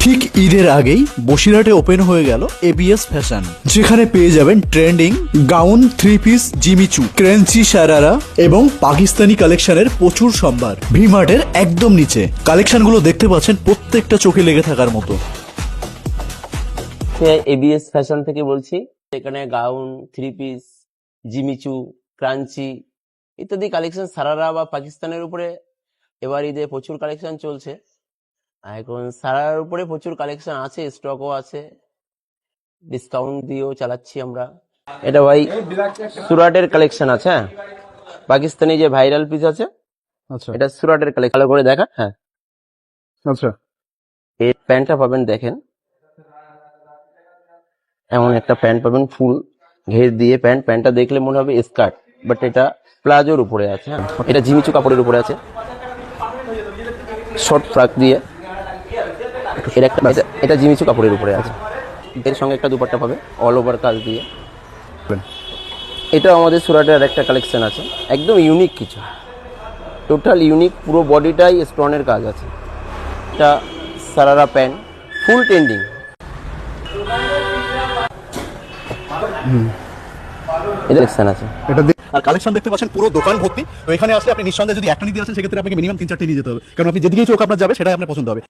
ঠিক ঈদের আগেই বসিরহাটে ওপেন হয়ে গেল এবিএস ফ্যাশন, যেখানে পেয়ে যাবেন trending gown, three piece, Jimmy Choo, ক্রেঞ্চি শারারা এবং পাকিস্তানি কালেকশনের প্রচুর সম্ভার। ভিমার্টের একদম নিচে কালেকশনগুলো দেখতে পাচ্ছেন, প্রত্যেকটা চোখে লেগে থাকার মতো। এবিএস ফ্যাশন থেকে বলছি। এখানে gown, three piece, Jimmy Choo, crunchy ইত্যাদি কালেকশন সারারা বা পাকিস্তানের উপরে এবার ঈদে প্রচুর কালেকশন চলছে। এখন সারার উপরে প্রচুর কালেকশন আছে, স্টকও আছে, ডিসকাউন্ট দিয়েও চালাচ্ছি আমরা। এটা ভাই সুরাটের কালেকশন আছে। হ্যাঁ, পাকিস্তানি যে ভাইরাল পিস আছে, আচ্ছা এটা সুরাটের কালেকশন। ভালো করে দেখা। হ্যাঁ, আচ্ছা এই প্যান্টটা পাবেন, দেখেন এমন একটা প্যান্ট পাবেন, ফুল ঘের দিয়ে প্যান্ট। প্যান্টটা দেখলে মনে হবে স্কার্ট, বাট এটা প্লাজোর উপরে আছে। হ্যাঁ, এটা জিমিচু কাপড়ের উপরে আছে, শর্ট ফ্রক দিয়ে। এটা জিমিচু কাপড়ের উপরে আছে, এর সঙ্গে একটা দুপাট্টা পাবে অল ওভার কাজ দিয়ে। এটা আমাদের সুরাটের একটা কালেকশন আছে, একদম ইউনিক কিছু, টোটাল ইউনিক, পুরো বডিটাই স্টোনের কাজ আছে। এটা সারারা প্যান্ট, ফুল ট্রেন্ডিং। কালেকশন আছে, এটা আর কালেকশন দেখতে পাচ্ছেন পুরো দোকান ভর্তি। তো এখানে আসলে আপনি নিঃসন্দেহে যদি একটা নিতে আসেন, সেক্ষেত্রে আপনাকে মিনিমাম 3-4টি নিয়ে যেতে হবে, কারণ আপনি যেদিকেই চোখ আপনার যাবে সেটাই আপনার পছন্দ হবে।